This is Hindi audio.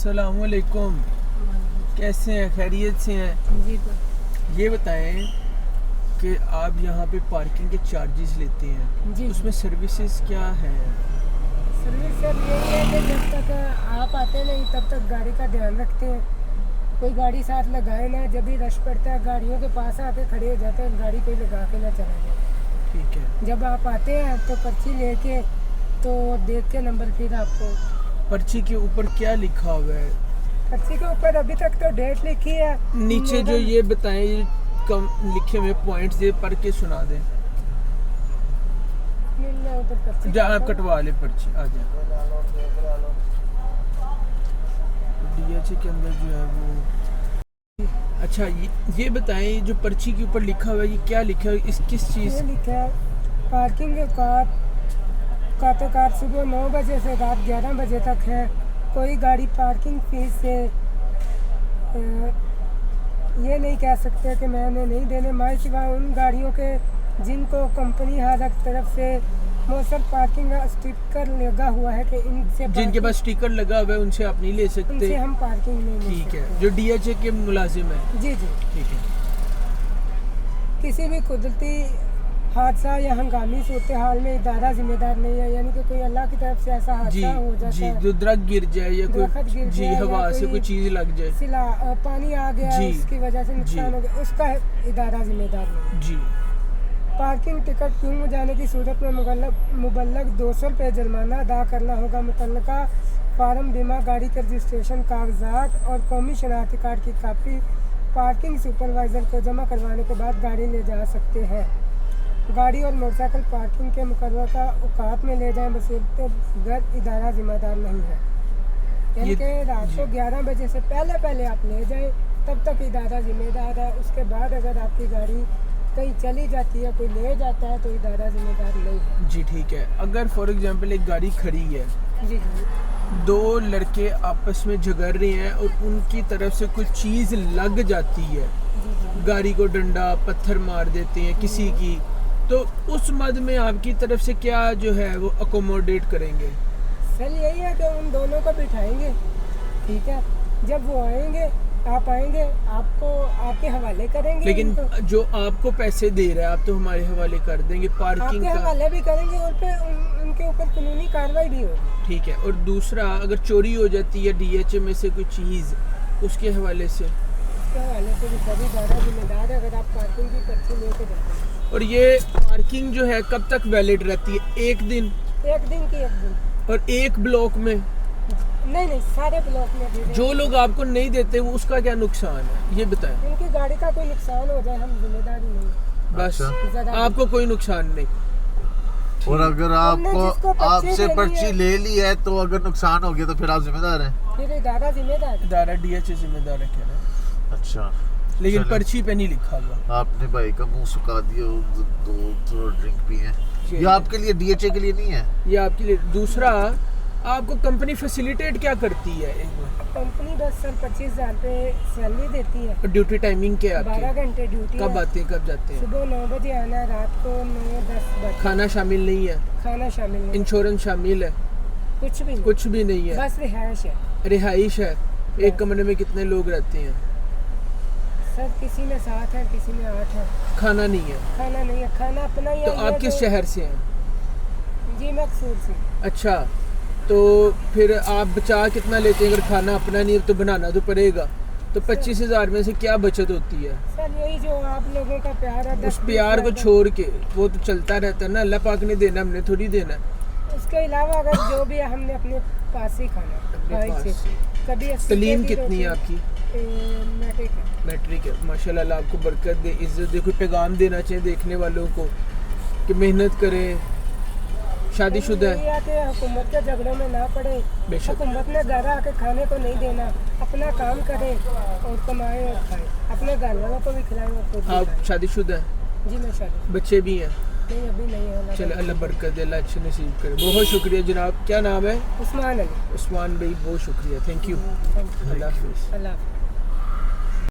अस्सलामुअलैकुम, कैसे हैं? खैरियत से हैं? जी तो ये बताएं कि आप यहाँ पे पार्किंग के चार्जेस लेते हैं, जी उसमें सर्विसेज क्या है? सर्विस सर यही है कि जब तक आप आते नहीं तब तक गाड़ी का ध्यान रखते हैं। कोई गाड़ी साथ लगाए ना, जब भी रश पड़ता है गाड़ियों के पास आके खड़े हो जाते हैं, गाड़ी कोई लगा के ना चला जाए। ठीक है। जब आप आते हैं तो पर्ची लेके तो देख के नंबर फिर आपको पर्ची के ऊपर क्या लिखा हुआ है? पर्ची के ऊपर अभी तक तो डेट लिखी है। नीचे जो ये बताएं, ये कम लिखे हुए पॉइंट्स ये पढ़ के सुना दें। जहाँ कटवा ले पर्ची आ जाए। डीएचए के अंदर जो है वो अच्छा ये बताएं, जो पर्ची के ऊपर लिखा हुआ है ये क्या लिखा है? इस किस चीज़? ये लिखा है पार्किंग का तो कार सुबह 9 बजे से रात 11 बजे तक है। कोई गाड़ी पार्किंग फीस से ये नहीं कह सकते कि मैंने नहीं देने, माए सिवा उन गाड़ियों के जिनको कंपनी हर तरफ से मौसर पार्किंग का स्टिकर लगा हुआ है कि इनसे जिनके पास स्टिकर लगा हुआ है उनसे आप नहीं ले सकते। उनसे हम पार्किंग नहीं ले ठीक है। सकते। जो डीएचए के मुलाजिम है। जी जी। ठीक है। किसी भी कुदरती हादसा या हंगामी सूरत हाल में इदारा जिम्मेदार नहीं है, यानी कि कोई अल्लाह की तरफ से ऐसा जी हादसा हो जाता जी, है, जो दरख्त गिर जाए या दरख्त कोई गिर जी जाए हवा या से कोई कोई चीज़ लग जाए, सिला पानी आ गया जी, उसकी वजह से नुकसान हो गया, उसका इदारा जिम्मेदार नहीं। जी। पार्किंग टिकट क्यों हो जाने की सूरत में मुबल्लग 200 रुपये जुर्माना अदा करना होगा। मुतल्लका फार्म, बीमा, गाड़ी के रजिस्ट्रेशन कागजात और कौमी शनाख्ती कार्ड की कापी पार्किंग सुपरवाइज़र को जमा करवाने के बाद गाड़ी ले जा सकते हैं। गाड़ी और मोटरसाइकिल पार्किंग के मुकर्ररा औकात में ले जाएं, बशर्ते घर इदारा जिम्मेदार नहीं है। यानी कि रात को 11 बजे से पहले आप ले जाएं, तब तक इदारा जिम्मेदार है। उसके बाद अगर आपकी गाड़ी कहीं चली जाती है, कोई ले जाता है, तो इदारा जिम्मेदार नहीं है। जी ठीक है। अगर फॉर एग्जांपल एक गाड़ी खड़ी है, जी जी। दो लड़के आपस में झगड़ रहे हैं और उनकी तरफ से कोई चीज़ लग जाती है, जी जी। गाड़ी को डंडा पत्थर मार देते हैं किसी की, तो उस मद में आपकी तरफ से क्या जो है वो अकोमोडेट करेंगे? सर यही है कि उन दोनों को बिठाएंगे, ठीक है। जब वो आएंगे, आप आएंगे, आपको आपके हवाले करेंगे। लेकिन उनको जो आपको पैसे दे रहा है आप तो हमारे हवाले कर देंगे पार्किंग आपके का। हवाले भी करेंगे और फिर उनके ऊपर कानूनी कार्रवाई भी होगी। ठीक है। और दूसरा, अगर चोरी हो जाती है डीएचए में से कोई चीज़, उसके हवाले से? उसके हवाले से भी सभी ज़्यादा जिम्मेदार है अगर आप पार्किंग की पर्ची लेके जाते हैं। और ये पार्किंग जो है कब तक वैलिड रहती है? एक दिन? एक दिन और एक ब्लॉक में? नहीं, सारे ब्लॉक में भी। जो लोग आपको नहीं देते वो उसका क्या नुकसान है ये बताएं। उनकी गाड़ी का कोई नुकसान हो जाए, हम जिम्मेदारी नहीं। बस ज़्यादा आपको कोई नुकसान नहीं। और अगर आपको आपसे पर्ची ले ली है तो अगर नुकसान हो गया तो फिर आप जिम्मेदार हैं? फिर इदारा जिम्मेदार है। इदारा डीएचए जिम्मेदार है कह रहे हैं। अच्छा, लेकिन चलें। पर्ची पे नहीं लिखा हुआ। आपने भाई का मुंह सुखा दिया, दो ड्रिंक पिए। जी। ये आपके लिए डीएचए के लिए नहीं है, ये आपके लिए। दूसरा, आपको कंपनी फैसिलिटेट क्या करती है? कंपनी बस सर 25,000 रुपये सैलरी देती है। ड्यूटी टाइमिंग क्या है 12 आपकी? घंटे ड्यूटी कब है। आते हैं कब जाते हैं? सुबह 9 बजे आना है, रात को 9-10 बजे। खाना शामिल नहीं है? खाना शामिल नहीं, इंश्योरेंस शामिल है? कुछ भी नहीं, कुछ भी नहीं है। बस रिहाइश है। रिहाइश है। एक कमरे में कितने लोग रहते हैं? सर किसी में 7 है, किसी में 8 है। खाना नहीं है? खाना नहीं है, खाना अपना ही है। तो आप किस शहर से हैं? जी मैं कसूर से। अच्छा, तो फिर आप बचा कितना लेते हैं? अगर खाना अपना नहीं है तो बनाना तो पड़ेगा। तो 25,000 में से क्या बचत होती है? सर यही जो आप लोगों का प्यार है, उस प्यार को छोड़ के वो तो चलता रहता है ना, अल्लाह पाक ने देना, हमने थोड़ी देना। उसके अलावा अगर जो भी है हमने अपने पास ही खाना अपने भाई पास। से। कभी 80 तलीम की कितनी है रोटी, आपकी? मैट्रिक है। मैट्रिक है। माशाल्लाह, अल्लाह आपको बरकत दे, इज्जत दे। कोई पैगाम देना चाहिए देखने वालों को कि मेहनत करें। शादीशुदा है? ये आते हुकूमत के झगड़ों में ना पड़े। बेशक। हुकूमत ने घर आके खाने को नहीं देना, अपना काम करे और कमाए और खाए, अपने घर वालों को भी खिलाए और खुद भी आप खाएं। शादीशुदा हैं? जी मैं शादी बच्चे भी हैं? नहीं, अभी नहीं है। चले, अल्लाह बरकत दे, अल्लाह अच्छे नसीब करे। बहुत शुक्रिया जनाब। क्या नाम है? उस्मान अली। उस्मान भाई, बहुत शुक्रिया, thank you. Thank you. Allah हाफिज़। अल्लाह हाफ़िज़।